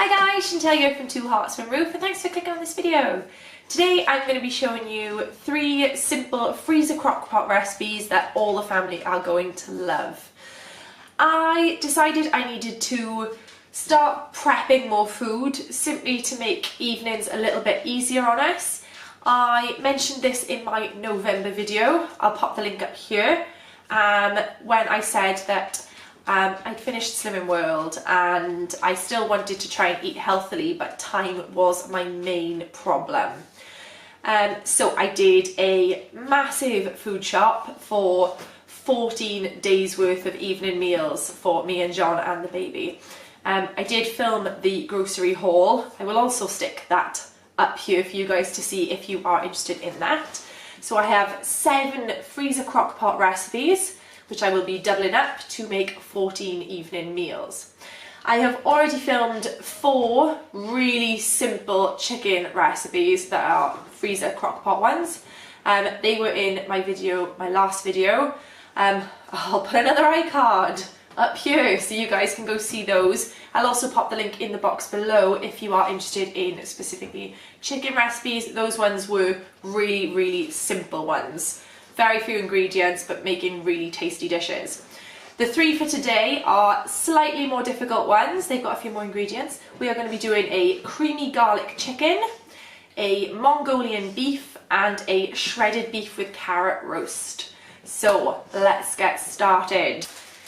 Hi guys, Chantel here from Two Hearts from Roof, and thanks for clicking on this video. Today I'm going to be showing you 3 simple freezer crockpot recipes that all the family are going to love. I decided I needed to start prepping more food simply to make evenings a little bit easier on us. I mentioned this in my November video, I'll pop the link up here, when I said that I'd finished Slimming World and I still wanted to try and eat healthily, but time was my main problem. So I did a massive food shop for 14 days worth of evening meals for me and John and the baby. I did film the grocery haul. I will also stick that up here for you guys to see if you are interested in that. So I have 7 freezer crockpot recipes, which I will be doubling up to make 14 evening meals. I have already filmed 4 really simple chicken recipes that are freezer crockpot ones. They were in my last video. I'll put another iCard up here so you guys can go see those. I'll also pop the link in the box below if you are interested in specifically chicken recipes. Those ones were really simple ones. Very few ingredients, but making really tasty dishes. The 3 for today are slightly more difficult ones. They've got a few more ingredients. We are going to be doing a creamy garlic chicken, a Mongolian beef, and a shredded beef with carrot roast. So let's get started.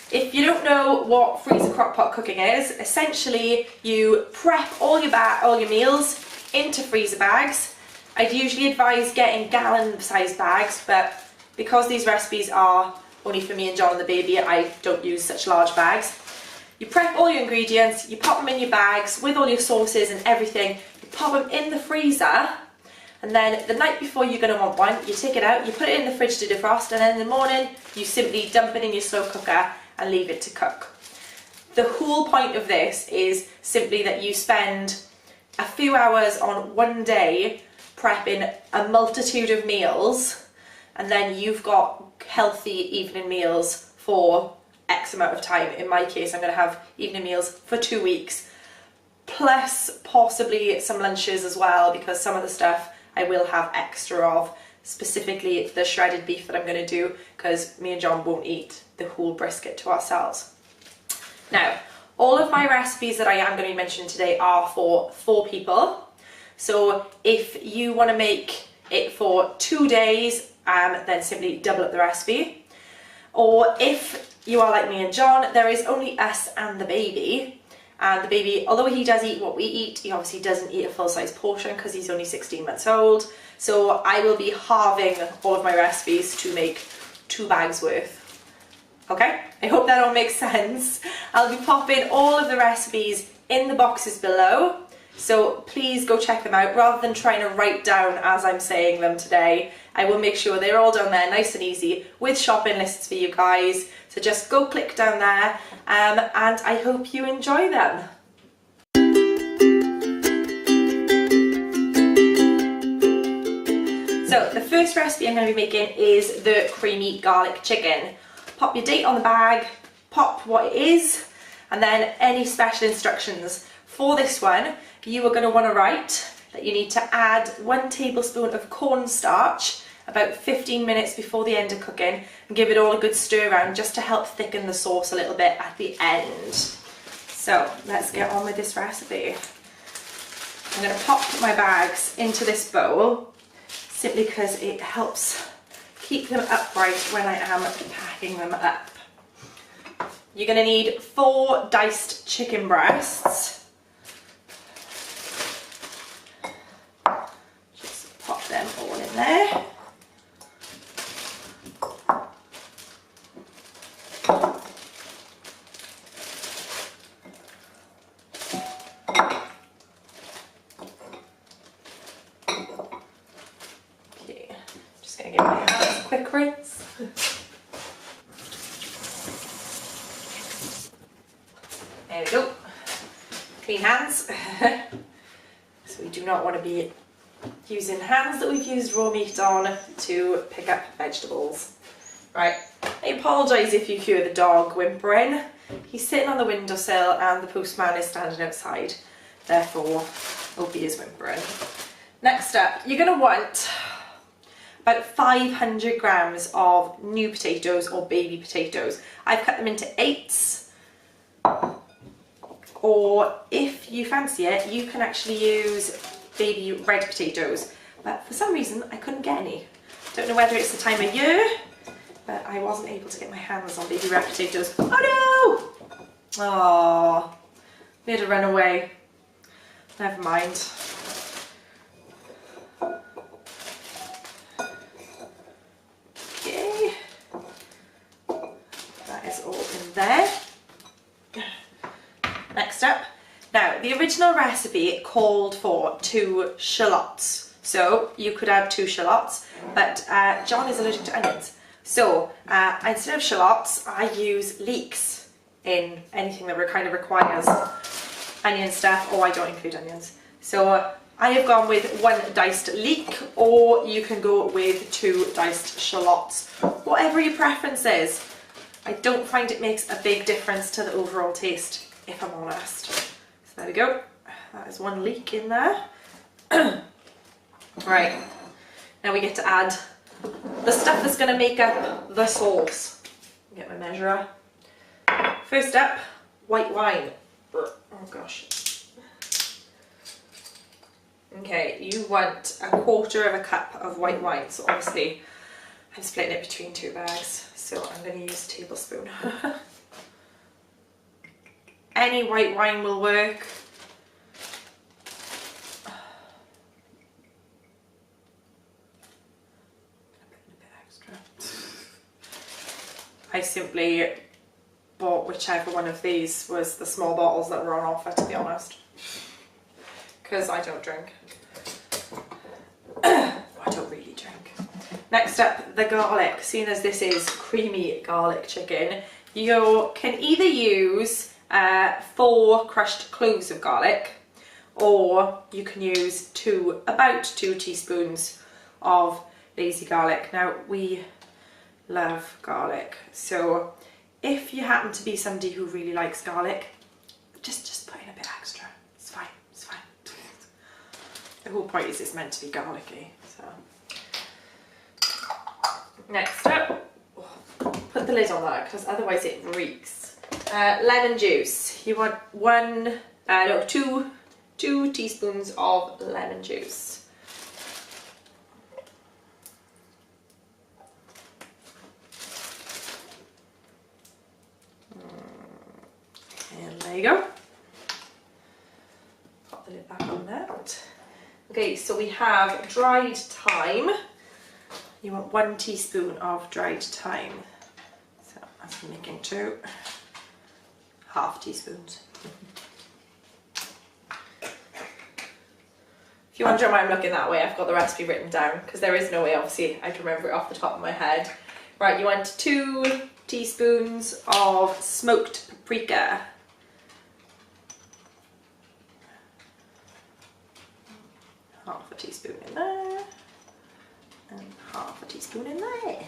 If you don't know what freezer crockpot cooking is, essentially you prep all your meals into freezer bags. I'd usually advise getting gallon-sized bags, but because these recipes are only for me and John and the baby, I don't use such large bags. You prep all your ingredients, you pop them in your bags with all your sauces and everything, you pop them in the freezer, and then the night before you're going to want one, you take it out, you put it in the fridge to defrost, and then in the morning you simply dump it in your slow cooker and leave it to cook. The whole point of this is simply that you spend a few hours on one day prepping a multitude of meals, and then you've got healthy evening meals for X amount of time. In my case, I'm going to have evening meals for 2 weeks, plus possibly some lunches as well, because some of the stuff I will have extra of, specifically the shredded beef that I'm going to do, because me and John won't eat the whole brisket to ourselves. Now, all of my recipes that I am going to be mentioning today are for 4 people. So if you want to make it for 2 days, then simply double up the recipe. Or if you are like me and John, there is only us and the baby. And the baby, although he does eat what we eat, he obviously doesn't eat a full-size portion because he's only 16 months old. So I will be halving all of my recipes to make 2 bags worth. Okay, I hope that all makes sense. I'll be popping all of the recipes in the boxes below, so please go check them out rather than trying to write down as I'm saying them today. I will make sure they're all down there nice and easy with shopping lists for you guys. So just go click down there, and I hope you enjoy them. So the first recipe I'm going to be making is the creamy garlic chicken. Pop your date on the bag, pop what it is, and then any special instructions. For this one, you are going to want to write that you need to add 1 tablespoon of cornstarch about 15 minutes before the end of cooking, and give it all a good stir around just to help thicken the sauce a little bit at the end. So let's get on with this recipe. I'm going to pop my bags into this bowl simply because it helps keep them upright when I am packing them up. You're going to need 4 diced chicken breasts. Just pop them all in there. Okay, just going to give my hands a quick rinse. There we go. Clean hands. So we do not want to be using hands that we've used raw meat on to pick up vegetables. Right, I apologise if you hear the dog whimpering. He's sitting on the windowsill and the postman is standing outside. therefore Opie is whimpering. Next up, you're going to want about 500 grams of new potatoes or baby potatoes. I've cut them into 8s, or if you fancy it, you can actually use baby red potatoes, but for some reason I couldn't get any. Don't know whether it's the time of year, but I wasn't able to get my hands on baby red potatoes. Oh no! Oh, we had to run away. Never mind. Okay, that is all in there. Next up, now the original recipe called for 2 shallots, so you could add 2 shallots, but John is allergic to onions, so instead of shallots I use leeks in anything that kind of requires onion stuff, or I don't include onions. So I have gone with 1 diced leek, or you can go with 2 diced shallots, whatever your preference is. I don't find it makes a big difference to the overall taste, if I'm honest. So there we go, that is 1 leek in there. Right, now we get to add the stuff that's going to make up the sauce. Get my measurer. First up, white wine. Oh gosh. Okay, you want 1/4 cup of white wine, so obviously I'm splitting it between 2 bags, so I'm going to use a tablespoon. Any white wine will work. I simply bought whichever one of these was the small bottles that were on offer, to be honest, because I don't drink. I don't really drink. Next up, the garlic. Seeing as this is creamy garlic chicken, you can either use 4 crushed cloves of garlic, or you can use about 2 teaspoons of lazy garlic. Now, we love garlic, so if you happen to be somebody who really likes garlic, just put in a bit extra. It's fine, it's fine. The whole point is it's meant to be garlicky, so. Next up, put the lid on that because otherwise it reeks. Lemon juice. You want 2 teaspoons of lemon juice. And there you go. Pop the lid back on that. Okay, so we have dried thyme. You want 1 teaspoon of dried thyme. So that's making 2 half teaspoons. If you wonder why I'm looking that way, I've got the recipe written down because there is no way, obviously, I'd remember it off the top of my head. Right, you want 2 teaspoons of smoked paprika. Half a teaspoon in there, and half a teaspoon in there.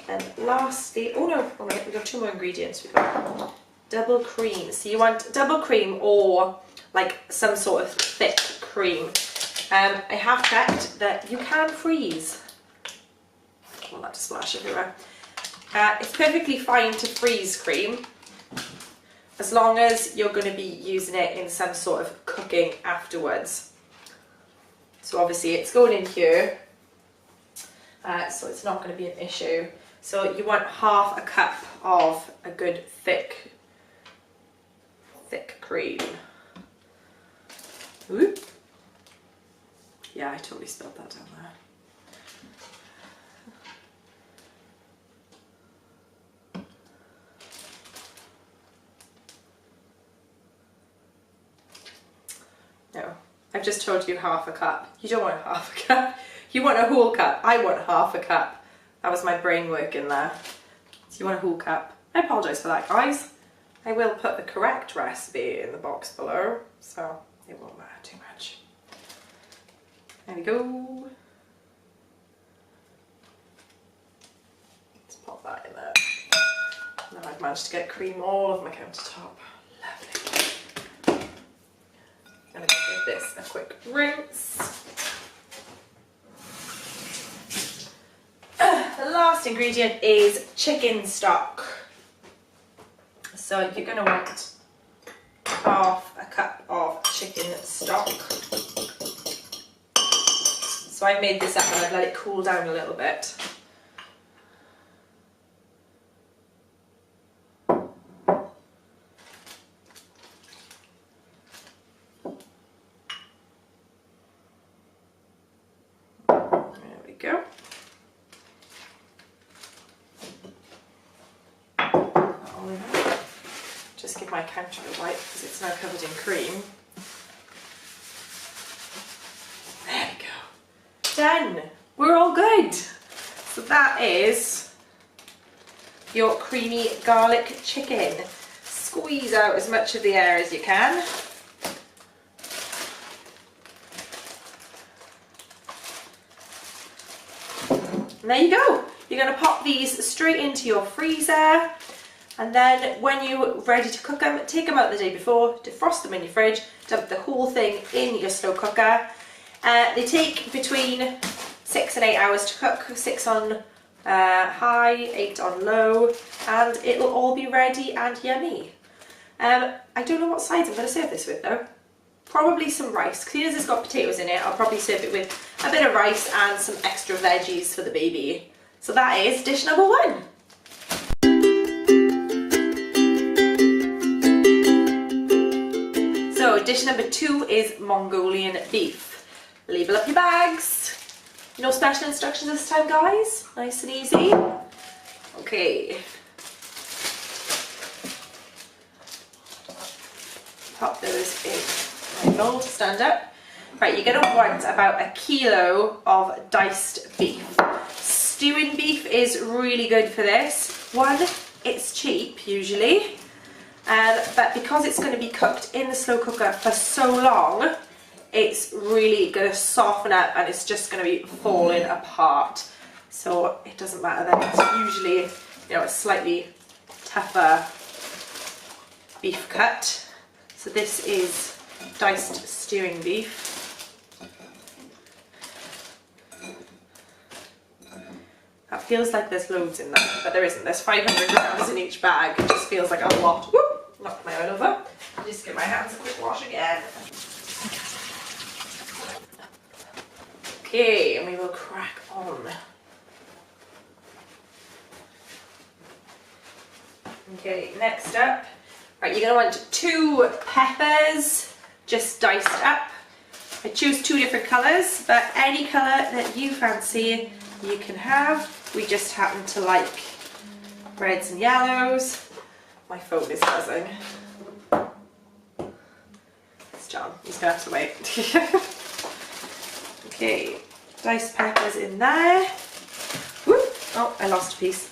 And lastly, oh no, all right, we've got 2 more ingredients. We've got double cream. So you want double cream or like some sort of thick cream. I have checked that you can freeze. I want that to splash everywhere. It's perfectly fine to freeze cream as long as you're going to be using it in some sort of cooking afterwards. So obviously it's going in here, so it's not going to be an issue. So you want half a cup of a good thick cream. Ooh. Yeah, I totally spilled that down there. No, I've just told you half a cup. You don't want half a cup. You want a whole cup. I want half a cup. That was my brain working there. So you want a whole cup. I apologise for that, guys. I will put the correct recipe in the box below, so it won't matter too much. There we go. Let's pop that in there. Now I've managed to get cream all over my countertop. Lovely. this a quick rinse. The last ingredient is chicken stock. So you're going to want half a cup of chicken stock. So I made this up and I've let it cool down a little bit. There we go. Just give my counter a wipe because it's now covered in cream. There we go. Done. We're all good. So that is your creamy garlic chicken. Squeeze out as much of the air as you can. And there you go. You're going to pop these straight into your freezer. And then when you're ready to cook them, take them out the day before, defrost them in your fridge, dump the whole thing in your slow cooker. They take between 6 and 8 hours to cook, 6 on high, 8 on low, and it'll all be ready and yummy. I don't know what sides I'm going to serve this with though. Probably some rice. Seeing as it's got potatoes in it, I'll probably serve it with a bit of rice and some extra veggies for the baby. So that is dish number 1. So dish number 2 is Mongolian beef. Label up your bags. No special instructions this time, guys. Nice and easy. Okay. Pop those in my mold. Stand up. Right, you're going to want about 1 kilo of diced beef. Stewing beef is really good for this. One, it's cheap usually. But because it's going to be cooked in the slow cooker for so long, it's really going to soften up and it's just going to be falling apart. So it doesn't matter that it's usually, you know, a slightly tougher beef cut. So this is diced stewing beef. That feels like there's loads in there, but there isn't. There's 500 grams in each bag. It just feels like a lot. Whoop! Knocked my oil over. I'll just give my hands a quick wash again. Okay, and we will crack on. Okay, next up, right, you're going to want 2 peppers, just diced up. I choose 2 different colours, but any colour that you fancy you can have. We just happen to like reds and yellows. My phone is buzzing. It's John, he's going to have to wait. Okay, diced peppers in there. Whoop. Oh, I lost a piece.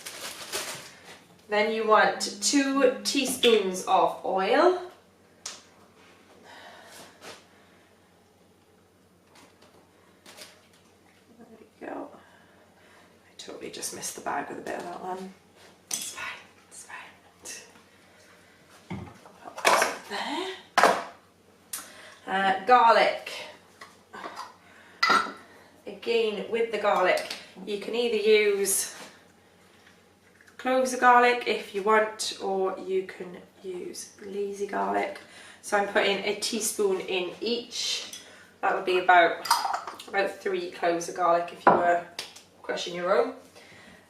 Then you want 2 teaspoons of oil. There we go. I totally just missed the bag with a bit of that one. It's fine, it's fine. Pop those in there. Garlic. Again, with the garlic, you can either use cloves of garlic if you want, or you can use lazy garlic. So I'm putting a teaspoon in each. That would be about 3 cloves of garlic if you were crushing your own.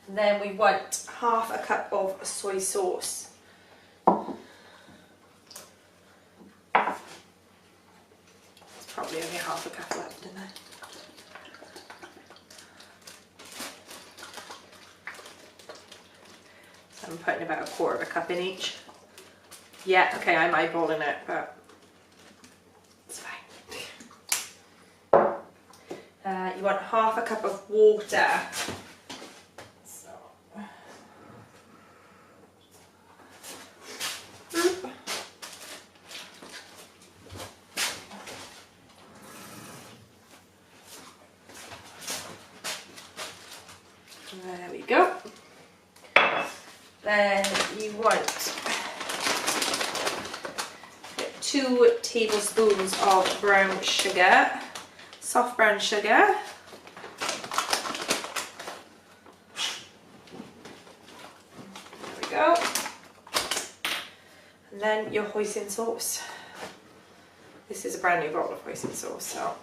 And then we want half a cup of soy sauce. There's probably only half a cup left in there. So I'm putting about 1/4 cup in each. Yeah, okay, I'm eyeballing it, but it's fine. You want half a cup of water. So. There we go. Then you want 2 2 tablespoons of brown sugar, soft brown sugar. There we go. And then your hoisin sauce. This is a brand new bottle of hoisin sauce, so.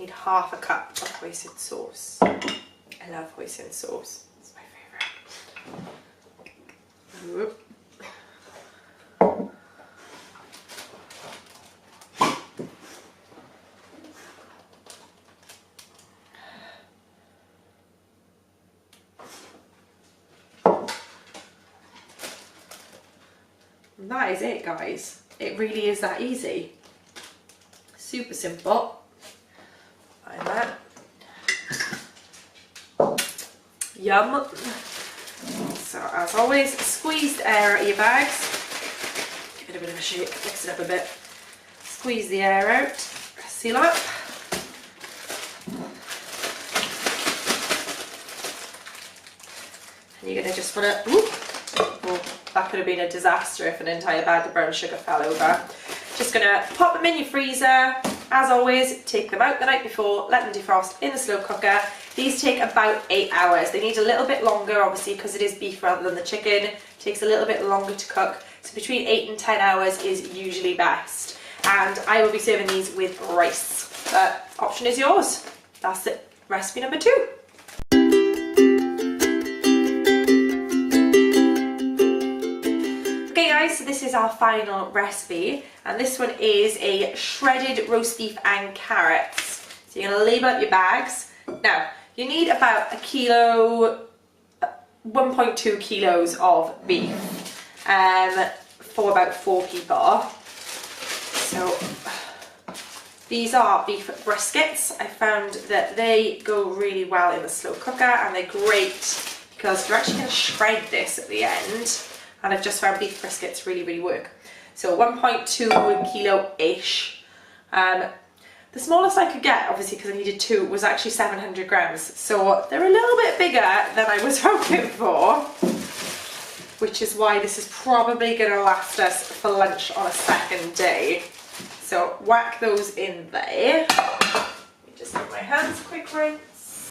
Need half a cup of hoisin sauce. I love hoisin sauce. It's my favourite. And that is it, guys. It really is that easy. Super simple. Like that. Yum. So as always, squeeze the air out of your bags. Give it a bit of a shake, mix it up a bit. Squeeze the air out, seal up. And you're going to just want to, oh, that could have been a disaster if an entire bag of brown sugar fell over. Just going to pop them in your freezer. As always, take them out the night before, let them defrost in the slow cooker. These take about 8 hours. They need a little bit longer, obviously, because it is beef rather than the chicken. It takes a little bit longer to cook. So between 8 and 10 hours is usually best. And I will be serving these with rice. But option is yours. That's it. Recipe number 2. Okay guys, so this is our final recipe, and this one is a shredded roast beef and carrots. So you're going to label up your bags. Now, you need about 1.2 kilos of beef for about 4 people. So these are beef briskets. I found that they go really well in the slow cooker, and they're great because you're actually going to shred this at the end. And I've just found beef briskets really work. So 1.2 kilo-ish. The smallest I could get, obviously because I needed 2, was actually 700 grams. So they're a little bit bigger than I was hoping for, which is why this is probably going to last us for lunch on a second day. So whack those in there. Let me just give my hands a quick rinse.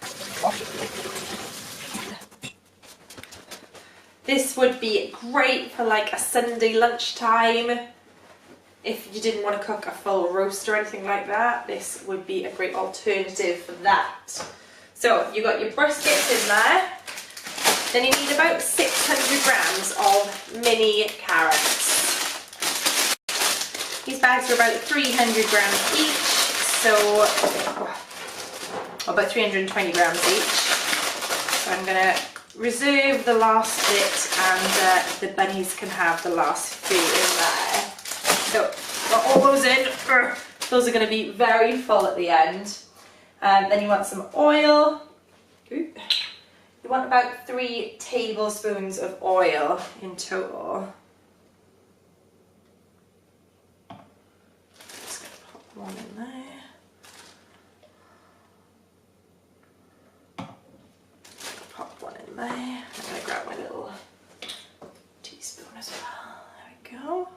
This would be great for like a Sunday lunchtime. If you didn't want to cook a full roast or anything like that, this would be a great alternative for that. So you've got your briskets in there. Then you need about 600 grams of mini carrots. These bags are about 300 grams each, so about 320 grams each. So I'm going to reserve the last bit, and the bunnies can have the last few in there. So got all those in. Those are going to be very full at the end. Then you want some oil. You want about 3 tablespoons of oil in total. Just going to pop one in there. There. I'm going to grab my little teaspoon as well. There we go.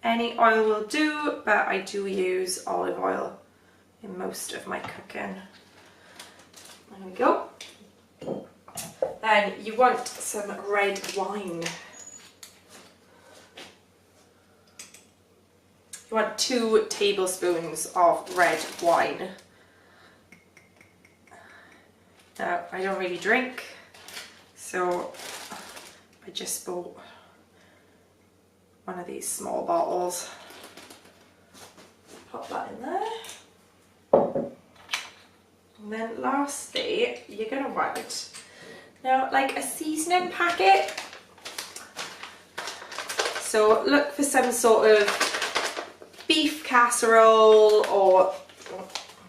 Any oil will do, but I do use olive oil in most of my cooking. There we go. Then you want some red wine. You want 2 tablespoons of red wine. Now, I don't really drink, so I just bought one of these small bottles. Pop that in there. And then lastly, you're going to want, now, like a seasoning packet. So look for some sort of beef casserole, or, I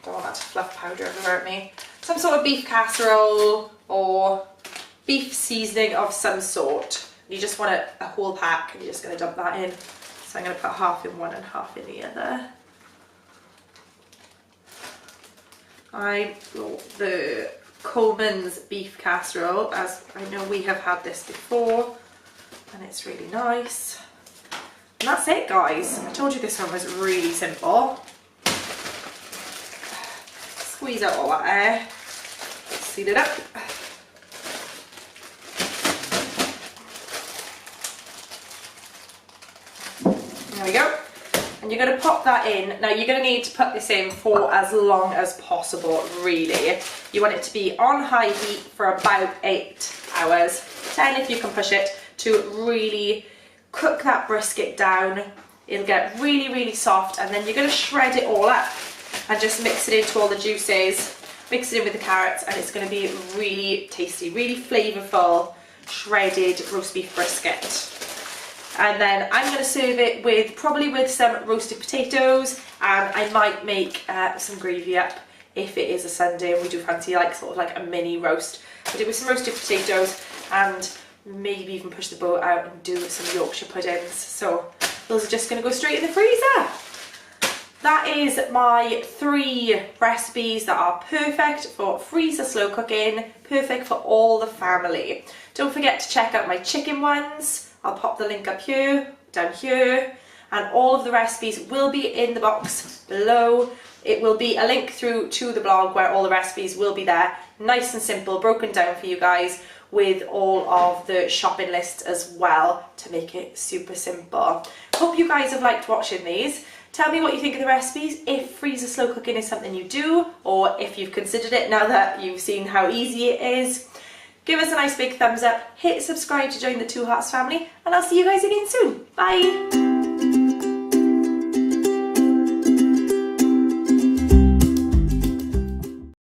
don't want that to fluff powder everywhere at me. Some sort of beef casserole or beef seasoning of some sort. You just want a whole pack, and you're just going to dump that in. So I'm going to put half in one and half in the other. I bought the Coleman's beef casserole, as I know we have had this before. it's really nice. And that's it, guys. I told you this one was really simple. Squeeze out all that air, seal it up. There we go. And you're going to pop that in. Now you're going to need to put this in for as long as possible, really. You want it to be on high heat for about 8 hours, 10 if you can push it, to really cook that brisket down. It'll get really, really soft, and then you're going to shred it all up and just mix it into all the juices, mix it in with the carrots, and it's going to be really tasty, really flavourful, shredded roast beef brisket. And then I'm going to serve it with, probably with some roasted potatoes, and I might make some gravy up if it is a Sunday and we do fancy like sort of like a mini roast. I'll do it with some roasted potatoes and maybe even push the boat out and do some Yorkshire puddings. So those are just going to go straight in the freezer. That is my 3 recipes that are perfect for freezer slow cooking, perfect for all the family. Don't forget to check out my chicken ones. I'll pop the link up here, down here, and all of the recipes will be in the box below. It will be a link through to the blog where all the recipes will be there, nice and simple, broken down for you guys, with all of the shopping lists as well to make it super simple. Hope you guys have liked watching these. Tell me what you think of the recipes, if freezer slow cooking is something you do, or if you've considered it now that you've seen how easy it is. Give us a nice big thumbs up, hit subscribe to join the Two Hearts family, and I'll see you guys again soon. Bye!